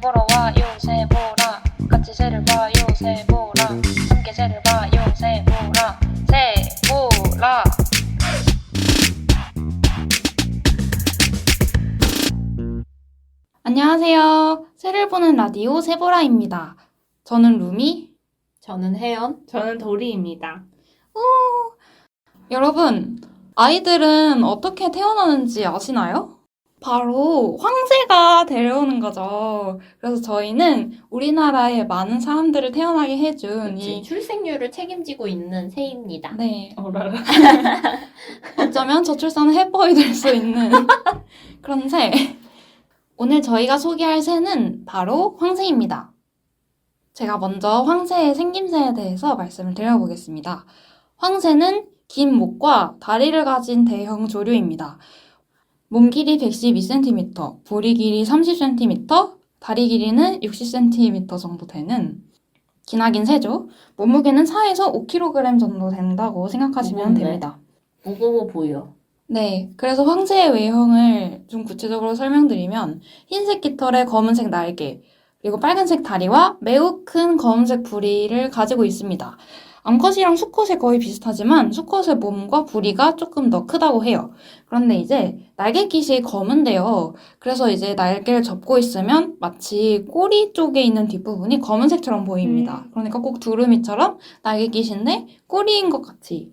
보러 와요 새보라 같이 새를 봐요 새보라 함께 새를 봐요 새보라 새보라. 안녕하세요. 새를 보는 라디오 새보라입니다. 저는 루미. 저는 혜연. 저는 도리입니다. 여러분, 아이들은 어떻게 태어나는지 아시나요? 바로 황새가 데려오는 거죠. 그래서 저희는 우리나라의 많은 사람들을 태어나게 해준 이 출생률을 책임지고 있는 새입니다. 네, 어라라. 어쩌면 저출산의 해법이 될 수 있는 그런 새. 오늘 저희가 소개할 새는 바로 황새입니다. 제가 먼저 황새의 생김새에 대해서 말씀을 드려보겠습니다. 황새는 긴 목과 다리를 가진 대형 조류입니다. 몸 길이 112cm, 부리 길이 30cm, 다리 길이는 60cm 정도 되는 기나긴 새죠. 몸무게는 4에서 5kg 정도 된다고 생각하시면 무겁네. 됩니다. 무거워 보여. 네, 그래서 황새의 외형을 좀 구체적으로 설명드리면 흰색 깃털에 검은색 날개, 그리고 빨간색 다리와 매우 큰 검은색 부리를 가지고 있습니다. 암컷이랑 수컷이 거의 비슷하지만 수컷의 몸과 부리가 조금 더 크다고 해요. 그런데 이제 날개깃이 검은데요. 그래서 이제 날개를 접고 있으면 마치 꼬리 쪽에 있는 뒷부분이 검은색처럼 보입니다. 그러니까 꼭 두루미처럼 날개깃인데 꼬리인 것 같이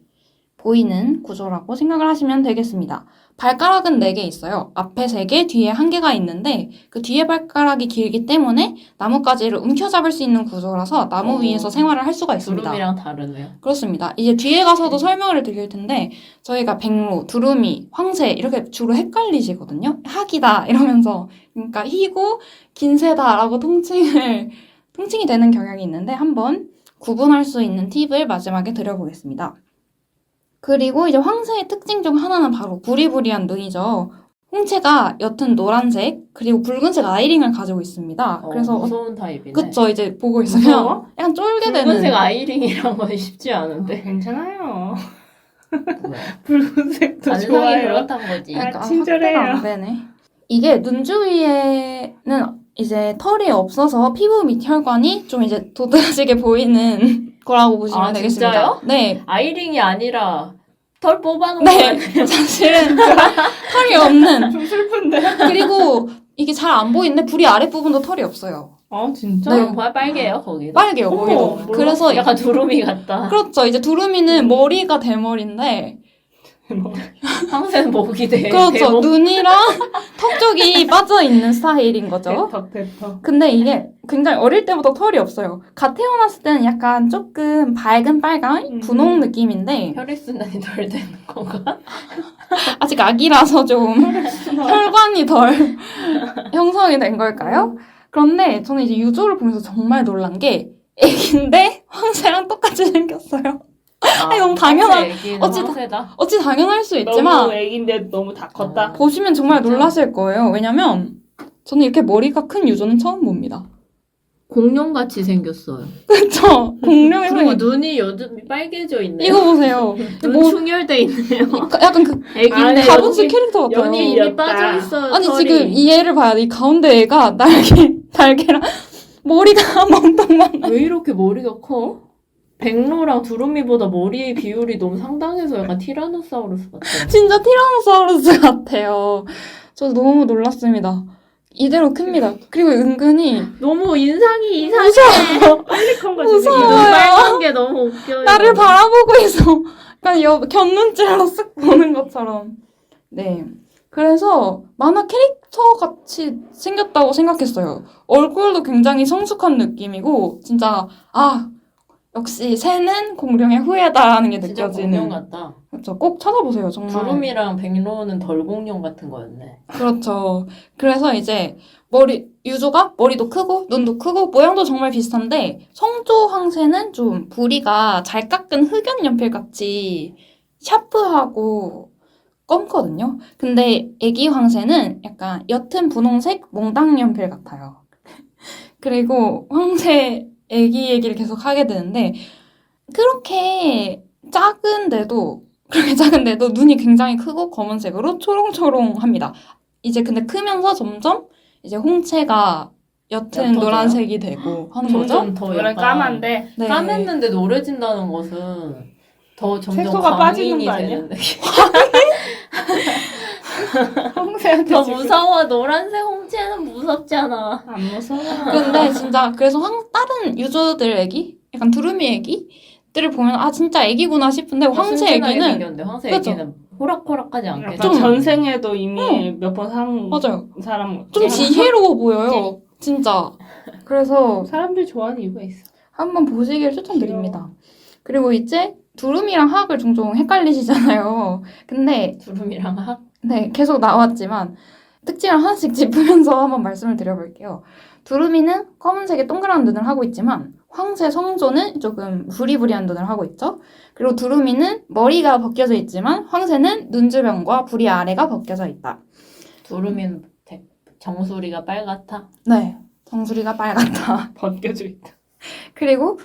보이는 구조라고 생각을 하시면 되겠습니다. 발가락은 4개 있어요. 앞에 3개, 뒤에 1개가 있는데 그 뒤에 발가락이 길기 때문에 나뭇가지를 움켜잡을 수 있는 구조라서 나무 위에서 생활을 할 수가 있습니다. 두루미랑 다르네요. 그렇습니다. 이제 뒤에 가서도 설명을 드릴 텐데 저희가 백로, 두루미, 황새 이렇게 주로 헷갈리시거든요. 학이다 이러면서 그러니까 희고 긴 새다라고 통칭이 되는 경향이 있는데 한번 구분할 수 있는 팁을 마지막에 드려보겠습니다. 그리고 이제 황새의 특징 중 하나는 바로 부리부리한 눈이죠. 홍채가 옅은 노란색 그리고 붉은색 아이링을 가지고 있습니다. 그래서 무서운 타입이네. 그쵸, 이제 보고 있으면 무서워? 약간 쫄게 되는. 붉은색 아이링이란 건 쉽지 않은데. 괜찮아요. 뭐야? 붉은색도 관상이 좋아요. 그렇단 거지. 아, 친절해요. 확대가 안 되네. 이게 눈 주위에는 이제 털이 없어서 피부 밑 혈관이 좀 이제 도드라지게 보이는 거라고 보시면 아, 되겠습니다. 진짜요? 네. 아이링이 아니라 털 뽑아놓은 네. 거아니에요? 사실은 털이 없는. 좀 슬픈데. 그리고 이게 잘 안 보이는데 부리 아랫부분도 털이 없어요. 아, 진짜? 네. 빨개요 거기도. 빨개요, 어머, 거기도. 몰라. 그래서 약간 두루미 같다. 그렇죠. 이제 두루미는 머리가 대머리인데 황새는 목이 돼. 그렇죠. 대목. 눈이랑 턱 쪽이 빠져 있는 스타일인 거죠. 대턱. 근데 이게 굉장히 어릴 때부터 털이 없어요. 갓 태어났을 때는 약간 조금 밝은 빨간 분홍 느낌인데 혈액순환이 덜 되는 건가? 아직 아기라서 좀 혈관이 덜 형성이 된 걸까요? 그런데 저는 이제 유조를 보면서 정말 놀란 게 애기인데 황새랑 똑같이 생겼어요. 아니, 너무 당연한- 어찌 다- 황새다. 어찌 당연할 수 너무 있지만 애긴데 너무 다 컸다. 보시면 정말 진짜? 놀라실 거예요. 왜냐면 저는 이렇게 머리가 큰 유조는 처음 봅니다. 공룡같이 생겼어요. 그쵸? 공룡의 그리고 손이 눈이 여전히 빨개져 있네요. 이거 보세요. 눈 뭐 충혈돼 있네요. 약간 그 애기인데 다분스 캐릭터 같아요. 연이 연이 이미 빠져 있어요. 아니 털이. 지금 이 애를 봐야 돼. 이 가운데 애가 날개랑 머리가 멍텅만. 왜 이렇게 머리가 커? 백로랑 두루미보다 머리의 비율이 너무 상당해서 약간 티라노사우루스 같아요. 진짜 티라노사우루스 같아요. 저 너무 놀랐습니다. 이대로 큽니다. 그리고 은근히 너무 인상이 이상해. 무서워. 빨리 큰 거지. 무서워요. 눈 빨간 게 너무 웃겨요. 나를 바라보고 있어. 약간 곁눈질로 쓱 보는 것처럼. 네. 그래서 만화 캐릭터 같이 생겼다고 생각했어요. 얼굴도 굉장히 성숙한 느낌이고 진짜 역시 새는 공룡의 후예다라는 게 진짜 느껴지는. 공룡 같다. 그렇죠. 꼭 찾아보세요. 정말. 두루미랑 백로는 덜 공룡 같은 거였네. 그렇죠. 그래서 이제 유조가 머리도 크고 눈도 크고 모양도 정말 비슷한데 성조 황새는 좀 부리가 잘 깎은 흑연 연필 같이 샤프하고 검거든요. 근데 애기 황새는 약간 옅은 분홍색 몽당 연필 같아요. 그리고 황새 애기 얘기를 계속 하게 되는데 그렇게 작은데도 눈이 굉장히 크고 검은색으로 초롱초롱합니다. 이제 근데 크면서 점점 이제 홍채가 옅은 옅어져요? 노란색이 되고 하는 거죠. 점점 더 원래 약간 까만데 네. 까맸는데 노래진다는 것은 더 점점 색소가 빠지는 광인이 거 아니야? 되는 느낌. 황새한테 더 지금 무서워. 노란색 홍채는 무섭잖아. 안 무서워. 근데 진짜 그래서 다른 유저들 애기, 약간 두루미 애기들을 보면 아 진짜 애기구나 싶은데 황새 애기는 황새 그쵸? 애기는 호락호락하지 않게. 약간 좀- 전생에도 이미 몇 번 산 맞아요. 사람 좀 네. 지혜로워 보여요. 진짜. 그래서 사람들이 좋아하는 이유가 있어. 한번 보시길 추천드립니다. 그리고 이제 두루미랑 학을 종종 헷갈리시잖아요. 근데 두루미랑 학. 네, 계속 나왔지만 특징을 하나씩 짚으면서 한번 말씀을 드려볼게요. 두루미는 검은색의 동그란 눈을 하고 있지만 황새 성조는 조금 부리부리한 눈을 하고 있죠. 그리고 두루미는 머리가 벗겨져 있지만 황새는 눈주변과 부리 아래가 벗겨져 있다. 두루미는 정수리가 빨갛다. 네, 정수리가 빨갛다. 벗겨져 있다. 그리고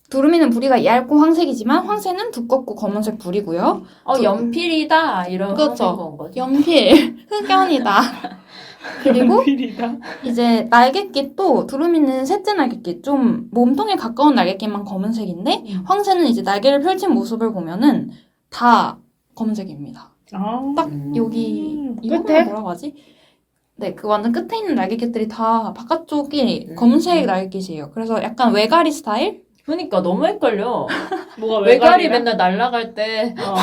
두루미는 부리가 얇고 황색이지만 황새는 두껍고 검은색 부리고요. 연필이다. 이런 그쵸. 황색 건 거죠. 연필, 흑연이다. 그리고 연필이다. 이제 날갯깃도 두루미는 셋째 날갯깃 좀 몸통에 가까운 날갯깃만 검은색인데 황새는 이제 날개를 펼친 모습을 보면은 다 검은색입니다. 아, 딱 여기 이거 끝에? 뭐라고 하지? 네, 그 완전 끝에 있는 날갯깃들이 다 바깥쪽이 음. 검은색 날갯깃이에요. 그래서 약간 외가리 스타일? 그러니까 너무 헷갈려. 뭐가 외가리 외가리라? 맨날 날아갈 때 어.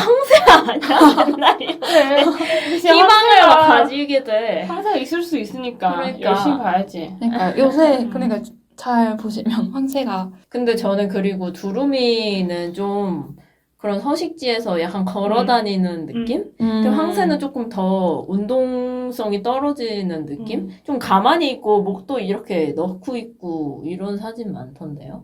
아니야 맨날 이렇게 희망을 막 가지게 돼. 항상 있을 수 있으니까 그러니까. 열심히 봐야지. 그러니까 요새 그러니까 잘 보시면 황새가 근데 저는 그리고 두루미는 좀 그런 서식지에서 약간 걸어 다니는 느낌? 근데 황새는 조금 더 운동성이 떨어지는 느낌? 좀 가만히 있고 목도 이렇게 넣고 있고 이런 사진 많던데요?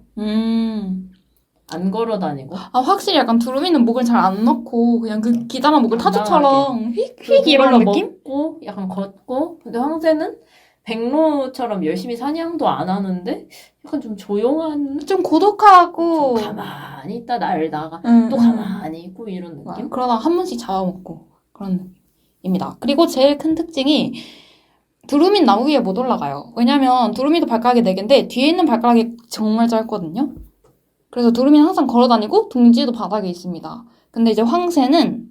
안 걸어 다니고? 아, 확실히 약간 두루미는 목을 잘 안 넣고 그냥 그 기다란 목을 타조처럼 휙휙 이런 그걸로 느낌? 먹고 약간 걷고 근데 황새는 백로처럼 열심히 사냥도 안 하는데 약간 좀 조용한 좀 고독하고 좀 가만히 있다 날다가 응, 또 응. 가만히 있고 이런 느낌? 그러다 한 번씩 잡아먹고 그런 느낌입니다. 그리고 제일 큰 특징이 두루미는 나무 위에 못 올라가요. 왜냐면 두루미도 발가락이 4개인데 뒤에 있는 발가락이 정말 짧거든요. 그래서 두루미는 항상 걸어다니고 둥지도 바닥에 있습니다. 근데 이제 황새는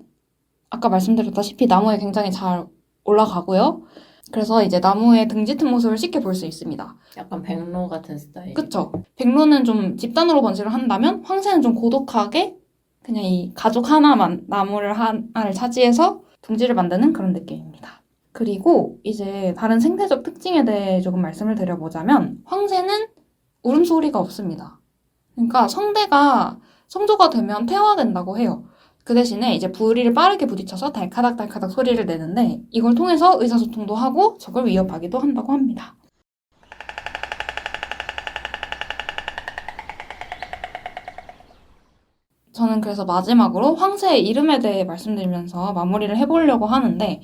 아까 말씀드렸다시피 나무에 굉장히 잘 올라가고요. 그래서 이제 나무의 등 짙은 모습을 쉽게 볼 수 있습니다. 약간 백로 같은 스타일. 그쵸? 백로는 좀 집단으로 번식을 한다면 황새는 좀 고독하게 그냥 이 가족 하나만 나무를 하나를 차지해서 둥지를 만드는 그런 느낌입니다. 그리고 이제 다른 생태적 특징에 대해 조금 말씀을 드려보자면 황새는 울음소리가 없습니다. 그러니까 성조가 되면 태화된다고 해요. 그 대신에 이제 부리를 빠르게 부딪혀서 달카닥달카닥 소리를 내는데 이걸 통해서 의사소통도 하고 적을 위협하기도 한다고 합니다. 저는 그래서 마지막으로 황새의 이름에 대해 말씀드리면서 마무리를 해보려고 하는데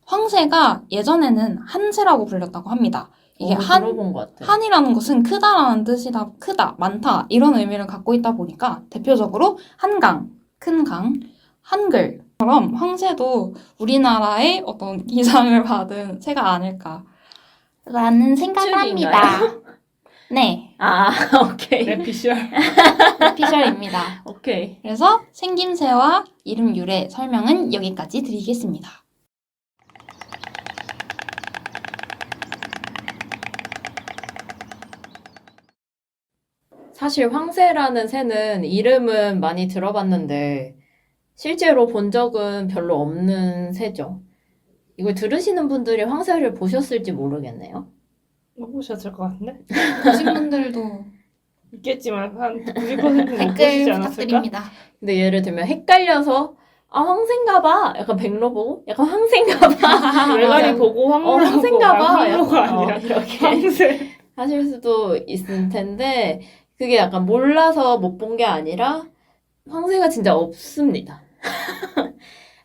황새가 예전에는 한새라고 불렸다고 합니다. 이게 들어본 것 같아. 한이라는 것은 크다라는 뜻이다, 크다, 많다 이런 의미를 갖고 있다 보니까 대표적으로 한강, 큰 강, 한글처럼 황새도 우리나라의 어떤 기상을 받은 새가 아닐까라는 생각을 축인가요? 합니다. 네, 아, 오케이. 래피셜. 피셜입니다. 오케이. 그래서 생김새와 이름 유래 설명은 여기까지 드리겠습니다. 사실 황새라는 새는 이름은 많이 들어봤는데 실제로 본 적은 별로 없는 새죠. 이걸 들으시는 분들이 황새를 보셨을지 모르겠네요. 못 보셨을 것 같은데? 보신 분들도 있겠지만 한 90%는 못 보시지 댓글 않았을까? 부탁드립니다. 근데 예를 들면 헷갈려서 아 황새인가 봐. 약간 백로 보고 약간 황새인가 봐. 외가리 보고 황홀하고 황새인가 봐. 황홀가 약간, 아니라 이렇게 황새. 하실 수도 있을 텐데 그게 약간 몰라서 못 본 게 아니라 황새가 진짜 없습니다.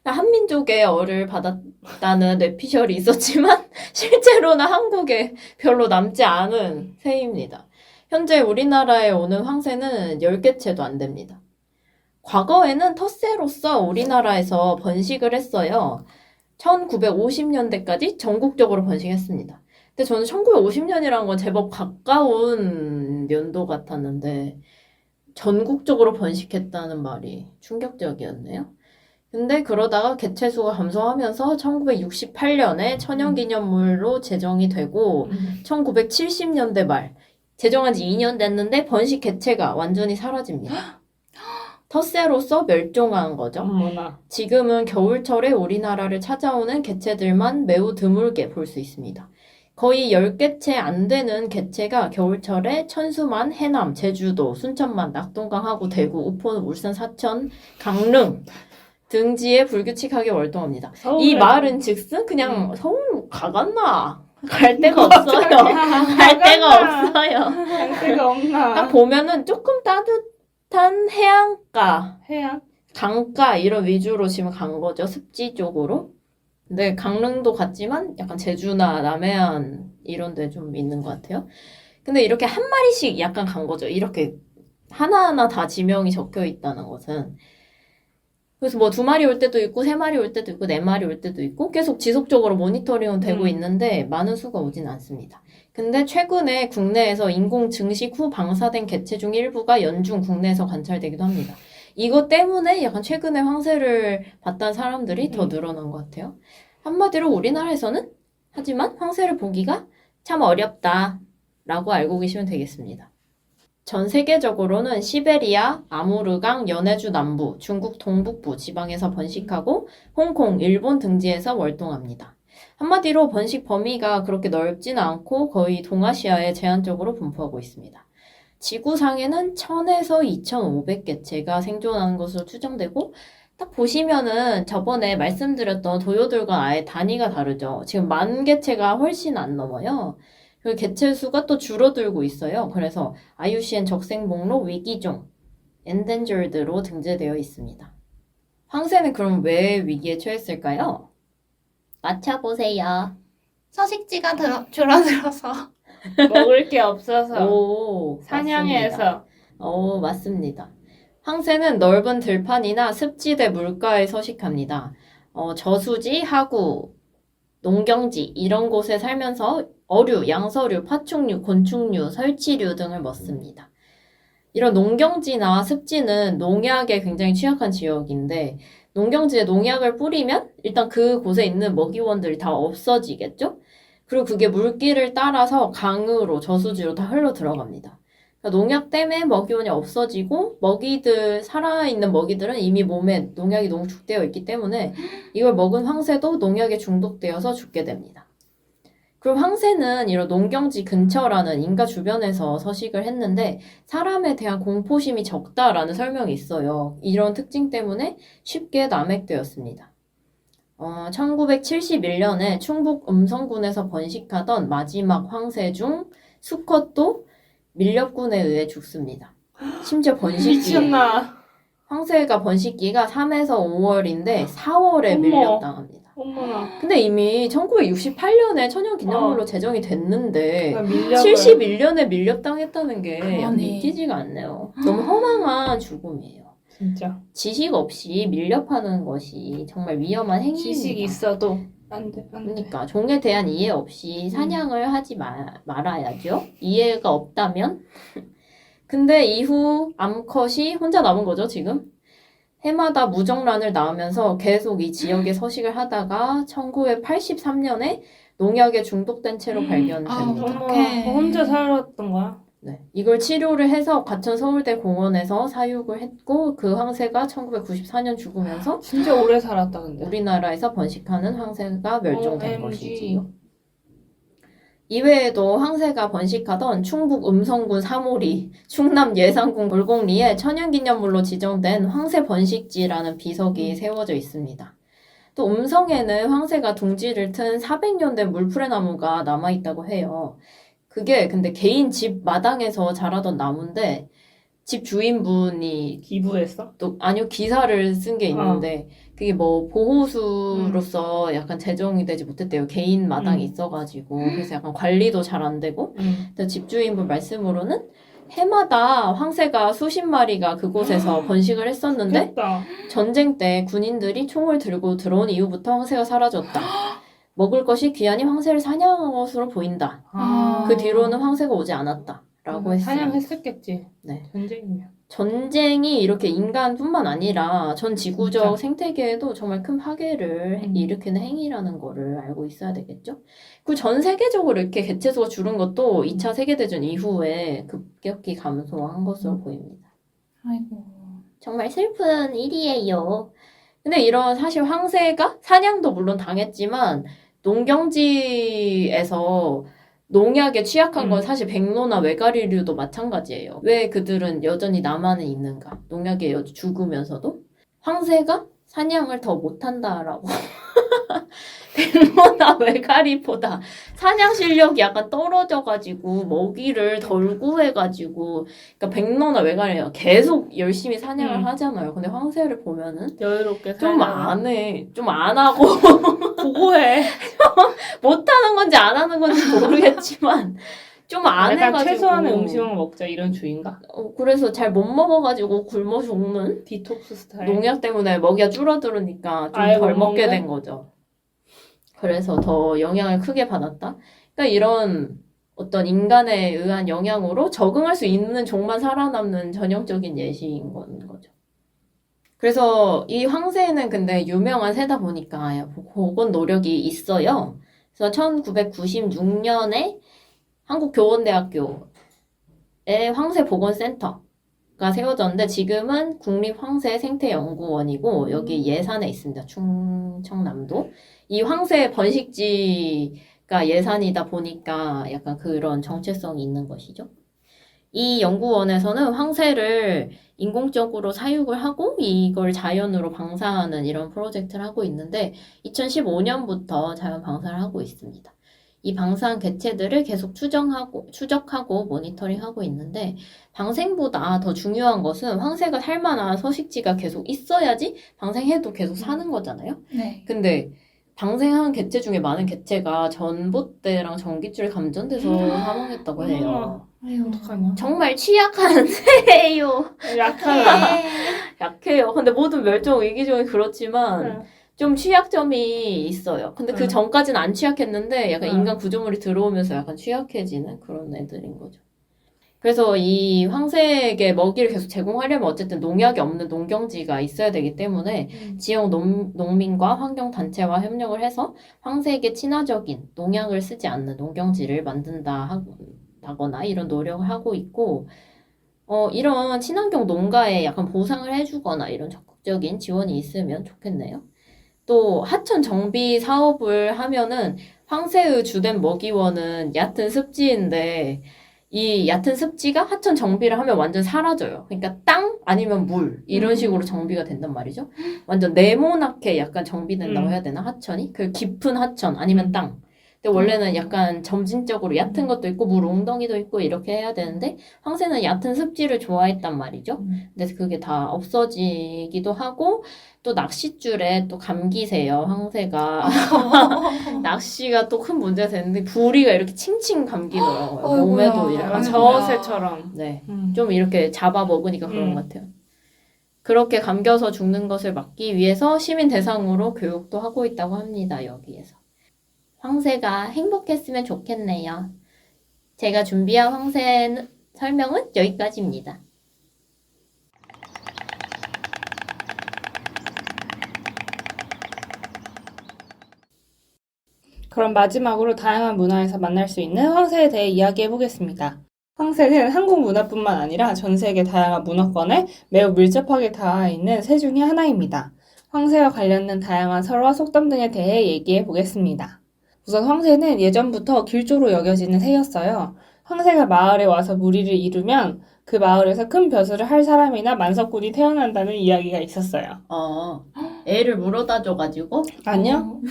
한민족의 얼을 받았다는 뇌피셜이 있었지만 실제로는 한국에 별로 남지 않은 새입니다. 현재 우리나라에 오는 황새는 10개체도 안 됩니다. 과거에는 텃새로서 우리나라에서 번식을 했어요. 1950년대까지 전국적으로 번식했습니다. 근데 저는 1950년이라는 건 제법 가까운 연도 같았는데 전국적으로 번식했다는 말이 충격적이었네요. 근데 그러다가 개체수가 감소하면서 1968년에 천연기념물로 제정이 되고 1970년대 말 제정한 지 2년 됐는데 번식 개체가 완전히 사라집니다. 텃새로서 멸종한 거죠. 어머나. 지금은 겨울철에 우리나라를 찾아오는 개체들만 매우 드물게 볼 수 있습니다. 거의 10개체 안 되는 개체가 겨울철에 천수만, 해남, 제주도, 순천만, 낙동강하고 대구, 우포, 울산, 사천, 강릉 등지에 불규칙하게 월동합니다. 이 말은 즉슨 그냥 서울 가갔나? 갈 데가 없어요. 갈 데가 없어요. 갈 데가 없나. 딱 보면은 조금 따뜻한 해안가, 해안? 강가 이런 위주로 지금 간 거죠. 습지 쪽으로. 근데 강릉도 갔지만 약간 제주나 남해안 이런 데 좀 있는 것 같아요. 근데 이렇게 한 마리씩 약간 간 거죠. 이렇게 하나하나 다 지명이 적혀 있다는 것은. 그래서 뭐 2마리 올 때도 있고 3마리 올 때도 있고 4마리 올 때도 있고 계속 지속적으로 모니터링은 되고 있는데 많은 수가 오진 않습니다. 근데 최근에 국내에서 인공 증식 후 방사된 개체 중 일부가 연중 국내에서 관찰되기도 합니다. 이것 때문에 약간 최근에 황새를 봤다는 사람들이 더 늘어난 것 같아요. 한마디로 우리나라에서는 하지만 황새를 보기가 참 어렵다라고 알고 계시면 되겠습니다. 전 세계적으로는 시베리아, 아무르강, 연해주 남부, 중국 동북부 지방에서 번식하고 홍콩, 일본 등지에서 월동합니다. 한마디로 번식 범위가 그렇게 넓지는 않고 거의 동아시아에 제한적으로 분포하고 있습니다. 지구상에는 1000에서 2500개체가 생존하는 것으로 추정되고 딱 보시면은 저번에 말씀드렸던 도요들과 아예 단위가 다르죠. 지금 10,000개체가 훨씬 안 넘어요. 그리고 개체 수가 또 줄어들고 있어요. 그래서 IUCN 적색 목록 위기종, endangered로 등재되어 있습니다. 황새는 그럼 왜 위기에 처했을까요? 맞춰보세요. 서식지가 줄어들어서. 먹을 게 없어서. 오, 사냥해서. 맞습니다. 황새는 넓은 들판이나 습지대 물가에 서식합니다. 저수지, 하구, 농경지 이런 곳에 살면서 어류, 양서류, 파충류, 곤충류, 설치류 등을 먹습니다. 이런 농경지나 습지는 농약에 굉장히 취약한 지역인데 농경지에 농약을 뿌리면 일단 그곳에 있는 먹이원들이 다 없어지겠죠? 그리고 그게 물길을 따라서 강으로 저수지로 다 흘러 들어갑니다. 그러니까 농약 때문에 먹이원이 없어지고 살아있는 먹이들은 이미 몸에 농약이 농축되어 있기 때문에 이걸 먹은 황새도 농약에 중독되어서 죽게 됩니다. 그럼 황새는 이런 농경지 근처라는 인가 주변에서 서식을 했는데 사람에 대한 공포심이 적다라는 설명이 있어요. 이런 특징 때문에 쉽게 남획되었습니다. 1971년에 충북 음성군에서 번식하던 마지막 황새 중 수컷도 밀렵군에 의해 죽습니다. 심지어 번식기에 미쳤나. 황새가 번식기가 3에서 5월인데 4월에 어머. 밀렵당합니다. 어머나. 근데 이미 1968년에 천연기념물로 제정이 됐는데 71년에 밀렵당했다는 게 그러네. 믿기지가 않네요. 너무 허망한 죽음이에요. 진짜. 지식 없이 밀렵하는 것이 정말 위험한 행위입니다. 지식이 있어도 안 돼. 안 돼. 그러니까 종에 대한 이해 없이 사냥을 하지 말아야죠. 이해가 없다면. 근데 이후 암컷이 혼자 남은 거죠, 지금. 해마다 무정란을 낳으면서 계속 이 지역에 서식을 하다가 1983년에 농약에 중독된 채로 발견됩니다. 어떡해. 혼자 살았던 거야? 네. 이걸 치료를 해서 과천 서울대 공원에서 사육을 했고 그 황새가 1994년 죽으면서 진짜 오래 살았다 근데. 우리나라에서 번식하는 황새가 멸종된 OMG. 것이지요. 이외에도 황새가 번식하던 충북 음성군 사모리, 충남 예산군 골곡리에 천연기념물로 지정된 황새 번식지라는 비석이 세워져 있습니다. 또 음성에는 황새가 둥지를 튼 400년 된 물푸레나무가 남아있다고 해요. 그게 근데 개인 집 마당에서 자라던 나무인데 집 주인분이 기부했어? 또 아니요 기사를 쓴 게 있는데 그게 뭐 보호수로서 약간 제정이 되지 못했대요. 개인 마당이 있어가지고 그래서 약간 관리도 잘 안 되고 근데 집주인분 말씀으로는 해마다 황새가 수십 마리가 그곳에서 번식을 했었는데 좋겠다. 전쟁 때 군인들이 총을 들고 들어온 이후부터 황새가 사라졌다. 먹을 것이 귀하니 황새를 사냥한 것으로 보인다. 아. 그 뒤로는 황새가 오지 않았다. 라고 했어요. 사냥했었겠지. 네. 전쟁이면. 전쟁이 이렇게 인간뿐만 아니라 전 지구적 진짜. 생태계에도 정말 큰 파괴를 음. 일으키는 행위라는 거를 알고 있어야 되겠죠. 그리고 전 세계적으로 이렇게 개체수가 줄은 것도 2차 세계대전 이후에 급격히 감소한 것으로 보입니다. 아이고. 정말 슬픈 일이에요. 근데 이런 사실 황새가 사냥도 물론 당했지만 농경지에서 농약에 취약한 건 사실 백로나 외가리류도 마찬가지예요. 왜 그들은 여전히 남한에 있는가? 농약에 죽으면서도 황새가 사냥을 더 못한다라고. 백로나 외가리보다 사냥 실력이 약간 떨어져가지고 먹이를 덜 구해가지고 그러니까 백로나 외가리가 계속 열심히 사냥을 하잖아요. 근데 황새를 보면은 여유롭게 좀 살다가. 안 해. 좀 안 하고 보고해. 못하는 건지 안 하는 건지 모르겠지만 좀 안 약간 해가지고 최소한의 음식만 먹자 이런 주의인가? 그래서 잘 못 먹어가지고 굶어 죽는 디톡스 스타일. 농약 때문에 먹이가 줄어들으니까 좀 아예 덜 못 먹게 먹는? 된 거죠. 그래서 더 영향을 크게 받았다. 그러니까 이런 어떤 인간에 의한 영향으로 적응할 수 있는 종만 살아남는 전형적인 예시인 건 거죠. 그래서 이 황새는 근데 유명한 새다 보니까 보건 노력이 있어요. 그래서 1996년에 한국교원대학교에 황새보건센터가 세워졌는데 지금은 국립황새생태연구원이고 여기 예산에 있습니다. 충청남도. 이 황새 번식지가 예산이다 보니까 약간 그런 정체성이 있는 것이죠. 이 연구원에서는 황새를 인공적으로 사육을 하고 이걸 자연으로 방사하는 이런 프로젝트를 하고 있는데 2015년부터 자연 방사를 하고 있습니다. 이 방사한 개체들을 계속 추적하고 모니터링하고 있는데 방생보다 더 중요한 것은 황새가 살 만한 서식지가 계속 있어야지 방생해도 계속 사는 거잖아요. 네. 근데 방생한 개체 중에 많은 개체가 전봇대랑 전기줄에 감전돼서 사망했다고 해요. 아이고. 어떡하냐? 정말 취약한 새예요. 약하다. 약해요. 근데 모든 멸종 위기종이 그렇지만 좀 취약점이 있어요. 근데 그 전까지는 안 취약했는데 약간 인간 구조물이 들어오면서 약간 취약해지는 그런 애들인 거죠. 그래서 이 황새에게 먹이를 계속 제공하려면 어쨌든 농약이 없는 농경지가 있어야 되기 때문에 지역 농민과 환경단체와 협력을 해서 황새에게 친화적인 농약을 쓰지 않는 농경지를 만든다거나 이런 노력을 하고 있고 이런 친환경 농가에 약간 보상을 해주거나 이런 적극적인 지원이 있으면 좋겠네요. 또 하천 정비 사업을 하면은 황새의 주된 먹이원은 얕은 습지인데 이 얕은 습지가 하천 정비를 하면 완전 사라져요. 그러니까 땅 아니면 물 이런 식으로 정비가 된단 말이죠. 완전 네모나게 약간 정비된다고 해야 되나 하천이? 그 깊은 하천 아니면 땅. 근데 원래는 약간 점진적으로 얕은 것도 있고 물 웅덩이도 있고 이렇게 해야 되는데 황새는 얕은 습지를 좋아했단 말이죠. 근데 그게 다 없어지기도 하고 또 낚싯줄에 또 감기세요 황새가. 낚시가 또 큰 문제가 되는데 부리가 이렇게 칭칭 감기더라고요. 어이구야. 몸에도 이렇게. 약간 저새처럼. 네. 좀 이렇게 잡아 먹으니까 그런 것 같아요. 그렇게 감겨서 죽는 것을 막기 위해서 시민 대상으로 교육도 하고 있다고 합니다. 여기에서. 황새가 행복했으면 좋겠네요. 제가 준비한 황새 설명은 여기까지입니다. 그럼 마지막으로 다양한 문화에서 만날 수 있는 황새에 대해 이야기해 보겠습니다. 황새는 한국 문화뿐만 아니라 전 세계 다양한 문화권에 매우 밀접하게 닿아 있는 새 중에 하나입니다. 황새와 관련된 다양한 설화, 속담 등에 대해 얘기해 보겠습니다. 우선 황새는 예전부터 길조로 여겨지는 새였어요. 황새가 마을에 와서 무리를 이루면 그 마을에서 큰 벼슬을 할 사람이나 만석군이 태어난다는 이야기가 있었어요. 애를 물어다 줘가지고? 아니요.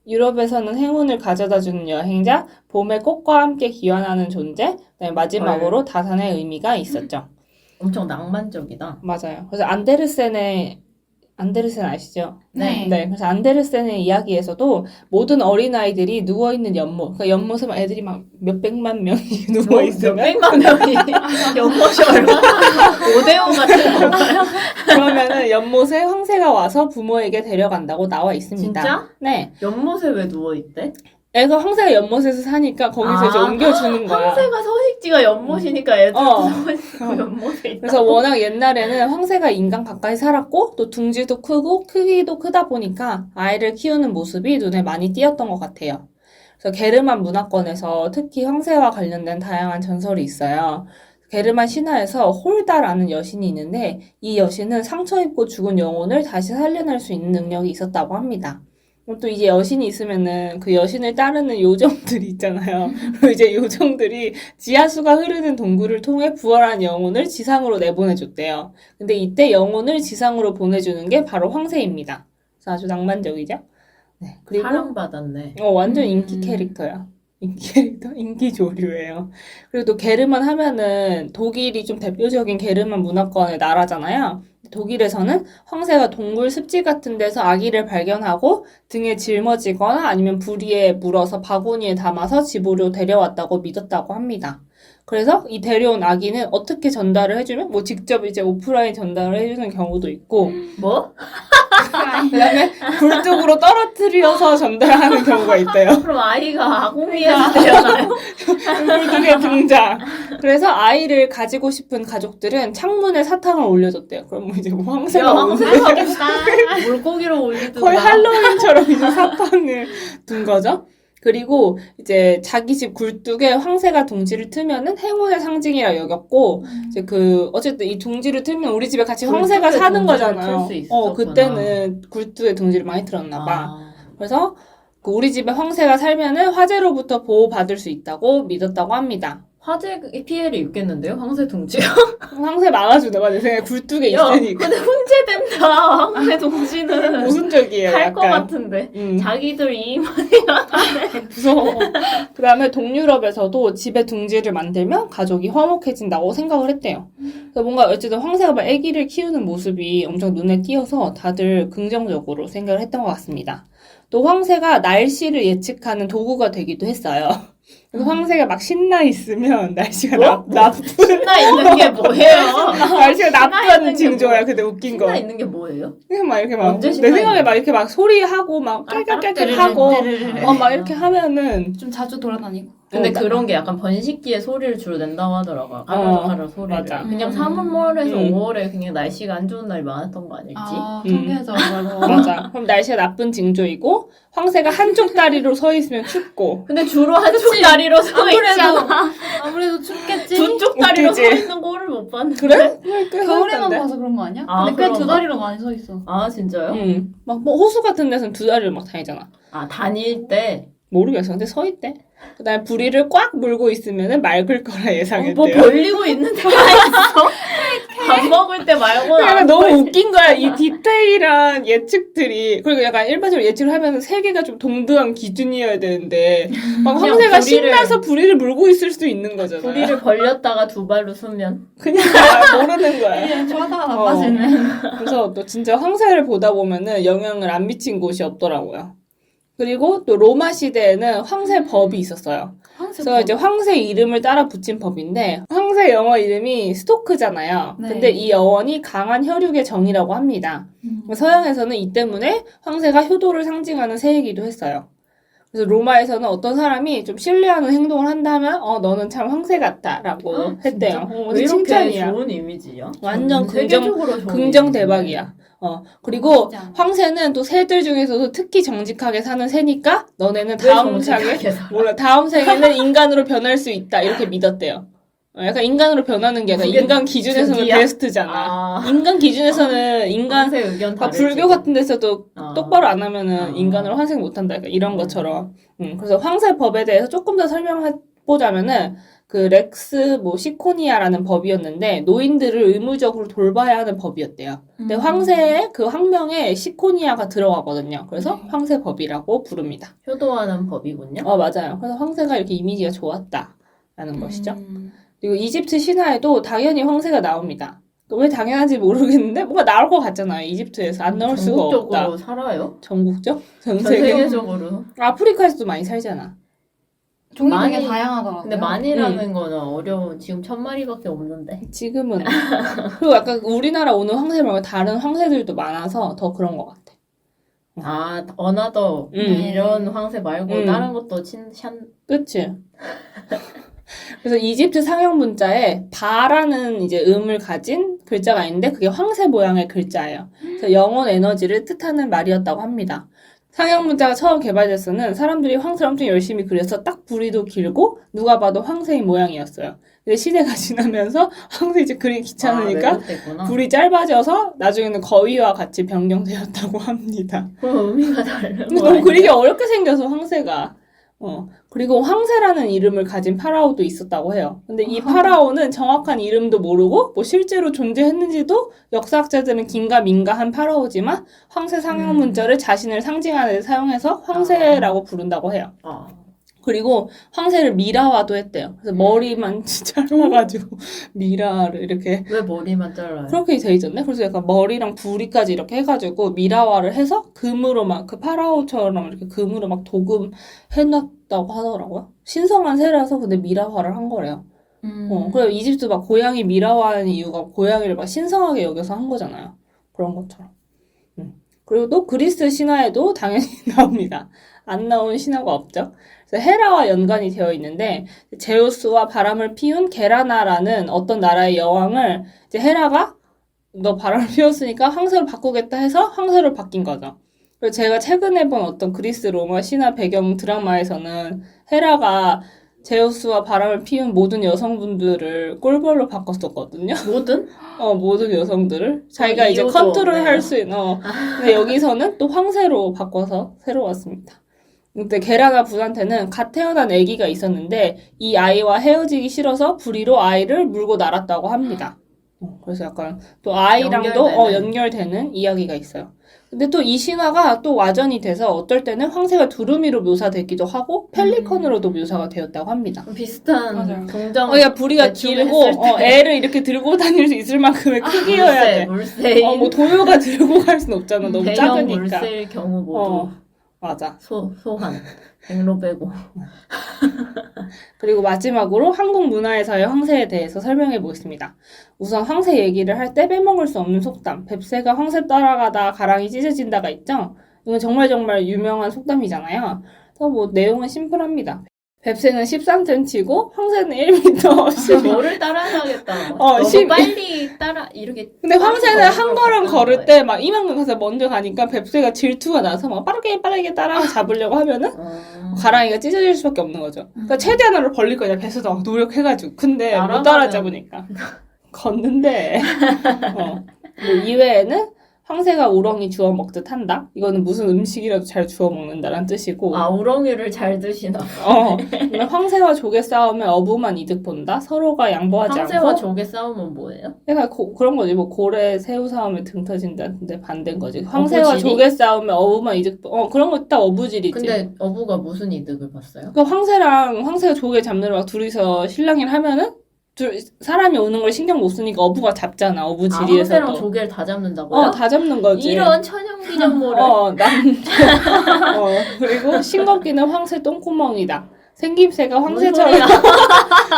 유럽에서는 행운을 가져다주는 여행자, 봄의 꽃과 함께 기원하는 존재, 그다음에 마지막으로 다산의 의미가 있었죠. 엄청 낭만적이다. 맞아요. 그래서 안데르센 아시죠? 네. 네, 그래서 안데르센의 이야기에서도 모든 어린아이들이 누워있는 연못, 그러니까 연못에 막 애들이 막 몇백만 명이 누워있으면 몇백만 명이 연못이 얼마나 5대5 같은 건가요? 그러면은 연못에 황새가 와서 부모에게 데려간다고 나와 있습니다. 진짜? 네. 연못에 왜 누워있대? 애가 황새가 연못에서 사니까 거기서 이제 옮겨주는 거야. 황새가 서식지가 연못이니까 애들도 어. 서식지가 연못에 있다. 그래서 워낙 옛날에는 황새가 인간 가까이 살았고 또 둥지도 크고 크기도 크다 보니까 아이를 키우는 모습이 눈에 많이 띄었던 것 같아요. 그래서 게르만 문화권에서 특히 황새와 관련된 다양한 전설이 있어요. 게르만 신화에서 홀다라는 여신이 있는데 이 여신은 상처 입고 죽은 영혼을 다시 살려낼 수 있는 능력이 있었다고 합니다. 또 이제 여신이 있으면은 그 여신을 따르는 요정들이 있잖아요. 그리고 이제 요정들이 지하수가 흐르는 동굴을 통해 부활한 영혼을 지상으로 내보내줬대요. 근데 이때 영혼을 지상으로 보내주는 게 바로 황새입니다. 그래서 아주 낭만적이죠? 네. 그리고 사랑받았네. 완전 인기 캐릭터야. 인기 캐릭터? 인기 조류예요. 그리고 또 게르만 하면은 독일이 좀 대표적인 게르만 문화권의 나라잖아요. 독일에서는 황새가 동굴 습지 같은 데서 아기를 발견하고 등에 짊어지거나 아니면 부리에 물어서 바구니에 담아서 집으로 데려왔다고 믿었다고 합니다. 그래서 이 데려온 아기는 어떻게 전달을 해주면 뭐 직접 이제 오프라인 전달을 해주는 경우도 있고 뭐? 그다음에 굴뚝으로 떨어뜨려서 전달하는 경우가 있대요. 그럼 아이가 아궁이에서 태어나요? 굴뚝의 등장. 그래서 아이를 가지고 싶은 가족들은 창문에 사탕을 올려줬대요. 그럼 뭐 이제 뭐 황새가 오는데 물고기로 올리든가. 거의 할로윈처럼 이제 사탕을 둔 거죠. 그리고 이제 자기 집 굴뚝에 황새가 둥지를 트면은 행운의 상징이라 여겼고 이제 어쨌든 이 둥지를 틀면 우리 집에 같이 황새가 굴뚝에 사는 둥지를 거잖아요. 틀수 있었구나. 그때는 굴뚝에 둥지를 많이 틀었나 봐. 아. 그래서 우리 집에 황새가 살면은 화재로부터 보호받을 수 있다고 믿었다고 합니다. 화재 피해를 입겠는데요? 황새 둥지가? 황새 막아주다가 내 생각에 굴뚝에 야, 있으니까. 근데 훈제된다. 황새 둥지는. 모순적이에요. 할 것 약간. 같은데. 음. 자기들 이만 무서워. 그 다음에 동유럽에서도 집에 둥지를 만들면 가족이 화목해진다고 생각을 했대요. 그래서 뭔가 어쨌든 황새가 막 아기를 키우는 모습이 엄청 눈에 띄어서 다들 긍정적으로 생각을 했던 것 같습니다. 또 황새가 날씨를 예측하는 도구가 되기도 했어요. 그래서 황새가 막 신나 있으면 날씨가 나쁜 신나 있는 게 뭐예요? 날씨가 신나 있는 나쁜 게 징조야. 뭐- 근데 웃긴 신나 거. 있는 게 뭐예요? 그냥 막 이렇게 막 언제 내 신나 생각에 있는 막 이렇게 막 소리하고 막 깔깔깔깔 하고 막 이렇게 하면은 좀 자주 돌아다니고. 근데 어, 그런 게 약간 번식기에 소리를 주로 낸다고 하더라고요. 까르르 소리를. 맞아. 그냥 3월에서 5월에 그냥 날씨가 안 좋은 날이 많았던 거 아닐지? 통계적으로. 맞아. 그럼 날씨가 나쁜 징조이고 황새가 한쪽 다리로 서 있으면 춥고 근데 주로 한쪽 다리로 서 있잖아. 아무래도 춥겠지. 두 쪽 다리로 서 웃기지? 있는 거를 못 봤는데. 그래? 꽤 겨울에만 하던데. 봐서 그런 거 아니야? 아, 근데 꽤 두 그런가? 다리로 많이 서 있어. 아 진짜요? 막 뭐 호수 같은 데서는 두 다리를 막 다니잖아. 아 다닐 때 모르겠어. 근데 서 있대. 그다음에 부리를 꽉 물고 있으면은 맑을 거라 뭐 예상했대요. 벌리고 있는 데가 있어? 밥 먹을 때 말고는 약간 안 너무 보이지. 웃긴 거야. 이 디테일한 예측들이. 그리고 약간 일반적으로 예측을 하면 세 개가 좀 동등한 기준이어야 되는데 막 그냥 황새가 부리를- 신나서 부리를 물고 있을 수도 있는 거잖아. 부리를 벌렸다가 두 발로 서면 그냥 모르는 거야. 좋아하다가 어. 나빠지네. 그래서 또 진짜 황새를 보다 보면은 영향을 안 미친 곳이 없더라고요. 그리고 또 로마 시대에는 황새 법이 있었어요. 그래서 이제 황새 이름을 따라 붙인 법인데 황새 영어 이름이 스토크잖아요. 네. 근데 이 어원이 강한 혈육의 정이라고 합니다. 서양에서는 이 때문에 황새가 효도를 상징하는 새이기도 했어요. 그래서 로마에서는 어떤 사람이 좀 신뢰하는 행동을 한다면 너는 참 황새 같다라고 했대요. 왜 완전 이렇게 칭찬이야. 좋은 이미지야? 완전 세계적으로 좋은 긍정 이미지네. 대박이야. 그리고 진짜. 황새는 또 새들 중에서도 특히 정직하게 사는 새니까 너네는 왜 다음 생에 정직하게 살아? 몰라 다음 생에는 인간으로 변할 수 있다 이렇게 믿었대요. 약간 인간으로 변하는 게 아니라 그게 인간 기준에서는 득이야? 베스트잖아. 아. 인간 기준에서는 인간 황새 의견 막 다르지. 불교 같은 데서도 아. 똑바로 안 하면은 아. 인간으로 환생 못한다. 약간 이런 것처럼. 그래서 황새법에 대해서 조금 더 설명해보자면은 그 렉스 시코니아라는 법이었는데 노인들을 의무적으로 돌봐야 하는 법이었대요. 근데 황새의 그 학명에 시코니아가 들어가거든요. 그래서 황새법이라고 부릅니다. 효도하는 법이군요. 맞아요. 그래서 황새가 이렇게 이미지가 좋았다라는 것이죠. 그리고 이집트 신화에도 당연히 황새가 나옵니다. 왜 당연한지 모르겠는데 뭔가 나올 것 같잖아요. 이집트에서 안 나올 수가 없다. 전국적으로 살아요? 전국적? 전 전 세계? 세계적으로. 아프리카에서도 많이 살잖아. 종이 되게 많이- 다양하더라고요. 근데 많이라는 거는 어려운. 지금 1000마리밖에 없는데. 지금은. 그리고 약간 우리나라 오는 황새 말고 다른 황새들도 많아서 더 그런 것 같아. 아, 어나더 이런 황새 말고 다른 것도 그치? 그래서 이집트 상형 문자에 바라는 이제 음을 가진 글자가 있는데 그게 황새 모양의 글자예요. 그래서 영혼 에너지를 뜻하는 말이었다고 합니다. 상형 문자가 처음 개발됐서는 사람들이 황새를 엄청 열심히 그려서 딱 부리도 길고 누가 봐도 황새의 모양이었어요. 근데 시대가 지나면서 황새 이제 그리기 귀찮으니까 왜곡됐구나. 불이 짧아져서 나중에는 거위와 같이 변경되었다고 합니다. 그럼 의미가 다른 근데 거 너무 아니야? 그리기 어렵게 생겨서 황새가. 그리고 황새라는 이름을 가진 파라오도 있었다고 해요. 근데 이 파라오는 정확한 이름도 모르고 뭐 실제로 존재했는지도 역사학자들은 긴가민가한 파라오지만 황새 상형 문자를 자신을 상징하는 데 사용해서 황새라고 부른다고 해요. 아, 그리고 황새를 미라화도 했대요. 그래서 머리만 잘라가지고 미라를 이렇게 왜 머리만 잘라요? 그렇게 돼 있었네. 그래서 약간 머리랑 부리까지 이렇게 해가지고 미라화를 해서 금으로 막 그 파라오처럼 이렇게 금으로 막 도금 해놨다고 하더라고요. 신성한 새라서 근데 미라화를 한 거래요. 그래서 이집트 막 고양이 미라화하는 이유가 고양이를 막 신성하게 여겨서 한 거잖아요. 그런 것처럼. 그리고 또 그리스 신화에도 당연히 나옵니다. 안 나온 신화가 없죠. 그래서 헤라와 연관이 되어 있는데 제우스와 바람을 피운 게라나라는 어떤 나라의 여왕을 이제 헤라가 너 바람을 피웠으니까 황새로 바꾸겠다 해서 황새로 바뀐 거죠. 그리고 제가 최근에 본 어떤 그리스 로마 신화 배경 드라마에서는 헤라가 제우스와 바람을 피운 모든 여성분들을 꿀벌로 바꿨었거든요. 뭐든? 모든 여성들을 자기가 이제 이유도 컨트롤할 없네요. 수 있는 근데 여기서는 또 황새로 바꿔서 새로 왔습니다. 근데 게라나 분한테는 갓 태어난 아기가 있었는데 이 아이와 헤어지기 싫어서 부리로 아이를 물고 날았다고 합니다. 그래서 약간 또 아이랑도 연결되는 이야기가 있어요. 근데 또 이 신화가 또 와전이 돼서 어떨 때는 황새가 두루미로 묘사되기도 하고 펠리컨으로도 묘사가 되었다고 합니다. 비슷한 맞아요. 동정. 야 부리가 대충 길고 했을 때. 애를 이렇게 들고 다닐 수 있을 만큼의 크기여야 돼. 물새. 뭐 도요가 들고 갈 순 없잖아. 너무 대형 작으니까. 물새일 경우 모두 맞아. 소한. 백로 빼고. 그리고 마지막으로 한국 문화에서의 황새에 대해서 설명해 보겠습니다. 우선 황새 얘기를 할 때 빼먹을 수 없는 속담. 뱁새가 황새 따라가다 가랑이 찢어진다가 있죠? 이건 정말 유명한 속담이잖아요. 그래서 뭐 내용은 심플합니다. 뱁새는 13cm고 황새는 1m. 뭐를 따라가겠다. 너무 심- 빨리 따라 이렇게. 근데 황새는 한 걸음 걸을 거예요. 때 막 이만큼 가서 먼저 가니까 뱁새가 질투가 나서 막 빠르게 따라 잡으려고 하면은 가랑이가 찢어질 수밖에 없는 거죠. 그러니까 최대한으로 벌릴 거냐 뱁새도 막 노력해가지고 근데 못 날아가면- 따라잡으니까 걷는데 뭐 이외에는 황새가 우렁이 주워 먹듯 한다. 이거는 무슨 음식이라도 잘 주워 먹는다라는 뜻이고. 우렁이를 잘 드시나. 그러면 황새와 조개 싸움에 어부만 이득 본다. 서로가 양보하지 황새와 않고. 조개 싸움은 뭐예요? 그러니까 그런 거지. 뭐 고래 새우 싸움에 등 터진다는데 반대인 거지. 황새와 어부질이? 조개 싸움에 어부만 이득 그런 거 딱 어부질이지. 근데 어부가 무슨 이득을 봤어요? 그러니까 황새가 조개 잡느라 막 둘이서 실랑이를 하면은 사람이 오는 걸 신경 못 쓰니까 어부가 잡잖아. 어부지리에서도. 황새랑 조개를 다 잡는다고요? 다 잡는 거지. 이런 천연기념물을. 그리고 싱겁기는 황새 똥구멍이다. 생김새가 황새처럼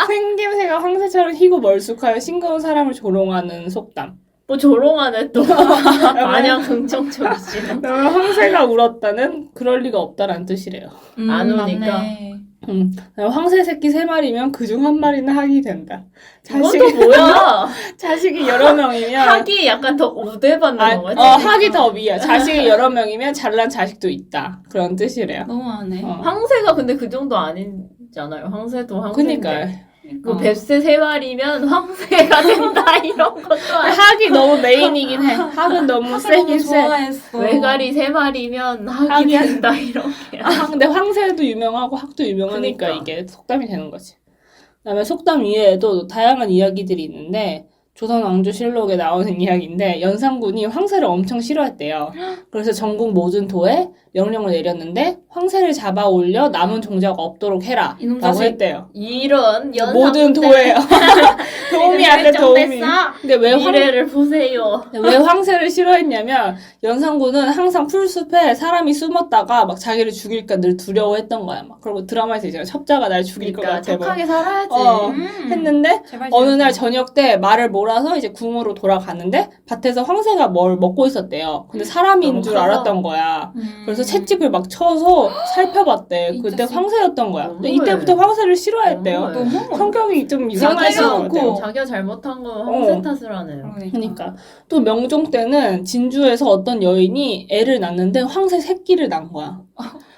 생김새가 황새처럼 희고 멀쑥하여 싱거운 사람을 조롱하는 속담. 뭐 조롱하네 또. 마냥 긍정적이지. 그러면 황새가 울었다는 그럴 리가 없다라는 뜻이래요. 안 오니까. 맞네. 황새 새끼 3마리면 그중 1마리는 학이 된다. 이건 또 뭐야? 자식이 여러 명이면 학이 약간 더 우대받는 거지? 학이 더 위야. 자식이 여러 명이면 잘난 자식도 있다. 그런 뜻이래요. 너무하네. 황새가 근데 그 정도 아니잖아요. 황새도 황새인데. 그니까요. 그 뱁새 3마리면 황새가 된다 이런 것도 아니야. 학이 너무 메인이긴 해. 학은 너무 세긴 세. 좋아했어. 외가리 3마리면 학이 학이 된다 이렇게. 근데 황새도 유명하고 학도 유명하니까 그러니까. 이게 속담이 되는 거지. 그다음에 속담 이외에도 다양한 이야기들이 있는데 조선왕조실록에 나오는 이야기인데 연산군이 황새를 엄청 싫어했대요. 그래서 전국 모든 도에 명령을 내렸는데 황새를 잡아 올려 남은 종자가 없도록 해라 이놈 라고 자식. 했대요. 이런 모든 도에 도움이 안 돼 도움이. 근데 미래를 보세요. 왜 황새를 싫어했냐면 연산군은 항상 풀숲에 사람이 숨었다가 막 자기를 죽일까 늘 두려워했던 거야. 막 그리고 드라마에서 이제 첩자가 날 죽일 것 그러니까 같아. 뭐. 착하게 살아야지. 했는데 제발 어느 날 제발. 저녁 때 말을 몰아서 이제 궁으로 돌아갔는데 밭에서 황새가 뭘 먹고 있었대요. 근데 사람인 너무 줄 커서. 알았던 거야. 그래서 채찍을 막 쳐서 살펴봤대. 이 그때 자식. 황새였던 거야. 근데 너무해. 이때부터 황새를 싫어해했대요. 너무해. 성격이 좀 이상하신 것 같아요. 자기가 잘못한 거 황새 탓을 하네요. 그러니까 또 명종 때는 진주에서 어떤 여인이 애를 낳는데 황새 새끼를 낳은 거야.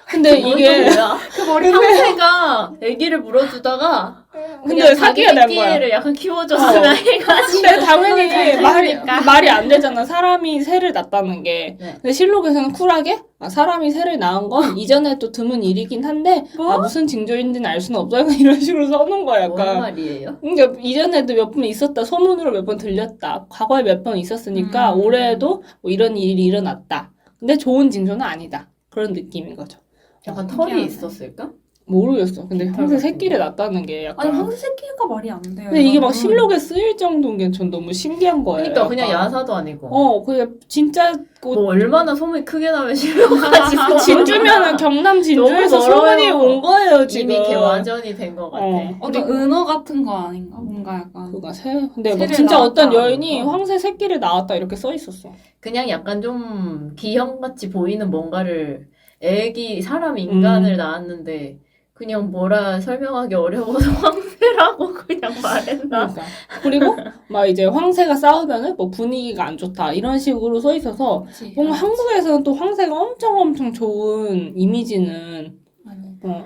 근데 이게 뭐야? 그 머리 황새가 아기를 물어주다가 근데 그냥 사기가 난 거야. 자기끼리를 약간 키워줬으나 해가지고. 근데 당연히 그러니까. 말이 안 되잖아. 사람이 새를 낳았다는 게. 네. 근데 실록에서는 쿨하게 사람이 새를 낳은 건 이전에 또 드문 일이긴 한데 무슨 징조인지는 알 수는 없어. 약간 이런 식으로 써놓은 거야. 뭔 약간. 말이에요? 그러니까 이전에도 몇 번 있었다. 소문으로 몇 번 들렸다. 과거에 몇 번 있었으니까 올해에도 뭐 이런 일이 일어났다. 근데 좋은 징조는 아니다. 그런 느낌인 거죠. 약간 신기하네. 털이 있었을까? 모르겠어. 근데 황새 같은 새끼를 낳았다는 게 약간. 아니 황새 새끼가 말이 안 돼요. 근데 이게 막 이거는. 실록에 쓰일 정도인 게 전 너무 신기한 거예요. 그러니까 그냥 약간. 야사도 아니고. 그게 진짜 뭐 얼마나 소문이 크게 나면 실려가지고 진주면은 경남 진주에서 너무 멀어요. 소문이 온 거예요 지금. 이미 개완전이 된 것 같아. 어떤 은어 같은 거 아닌가? 뭔가 약간 그가 근데 막 새를 진짜 어떤 낳았다. 여인이 황새 새끼를 낳았다 이렇게 써 있었어. 그냥 약간 좀 기형같이 보이는 뭔가를 애기 사람 인간을 낳았는데 그냥 뭐라 설명하기 어려워서 황새라고 그냥 말했나? 그러니까. 그리고 막 이제 황새가 싸우면은 뭐 분위기가 안 좋다 이런 식으로 써 있어서 그치. 뭔가 한국에서는 또 황새가 엄청 좋은 이미지는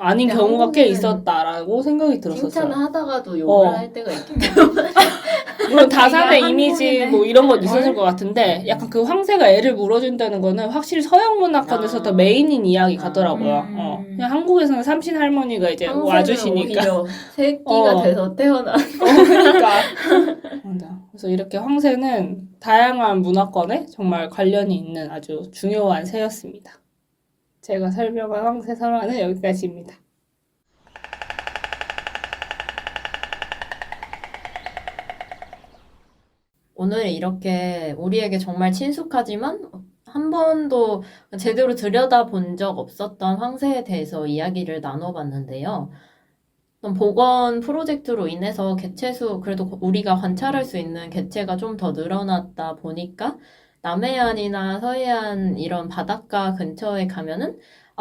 아닌 근데 경우가 꽤 한국에는 있었다라고 생각이 들었었어요. 칭찬하다가도 욕을 할 때가 있기 때문에. 물론 다산의 이게 이미지 한국이네. 뭐 이런 건 있었을 것 같은데 약간 그 황새가 애를 물어준다는 거는 확실히 서양 문화권에서 더 메인인 이야기 같더라고요. 그냥 한국에서는 삼신 할머니가 이제 황새는 와주시니까. 오히려 새끼가 돼서 태어난. 그러니까. 맞아. 그래서 이렇게 황새는 다양한 문화권에 정말 관련이 있는 아주 중요한 새였습니다. 제가 설명한 황새 설화는 여기까지입니다. 오늘 이렇게 우리에게 정말 친숙하지만 한 번도 제대로 들여다본 적 없었던 황새에 대해서 이야기를 나눠봤는데요. 복원 프로젝트로 인해서 개체수, 그래도 우리가 관찰할 수 있는 개체가 좀 더 늘어났다 보니까 남해안이나 서해안 이런 바닷가 근처에 가면은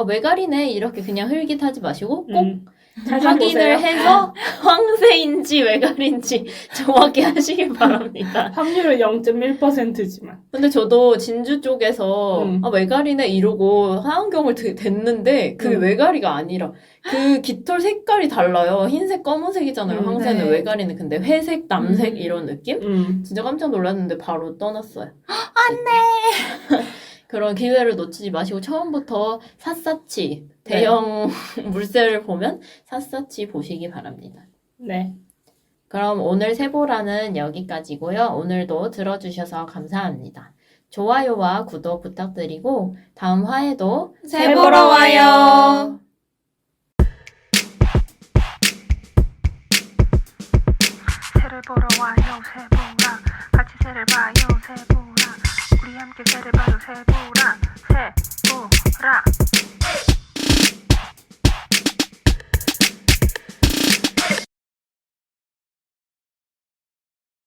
외가리네 이렇게 그냥 흘깃하지 마시고 꼭 확인을 해서 황새인지 외가리인지 정확히 하시길 바랍니다. 확률은 0.1%지만. 근데 저도 진주 쪽에서 외가리네 이러고 하안경을 댔는데 그게 외가리가 아니라 그 깃털 색깔이 달라요. 흰색, 검은색이잖아요. 황새는 네. 외가리는 근데 회색, 남색 이런 느낌? 진짜 깜짝 놀랐는데 바로 떠났어요. 안 돼! 그런 기회를 놓치지 마시고 처음부터 샅샅이 대형 물새를 보면 샅샅이 보시기 바랍니다. 네. 그럼 오늘 세보라는 여기까지고요. 오늘도 들어주셔서 감사합니다. 좋아요와 구독 부탁드리고 다음 화에도 새 보러 와요. 새를 보러 와요 새보라 같이 새를 봐요 새보라 우리 함께 새를 봐요 새보라 새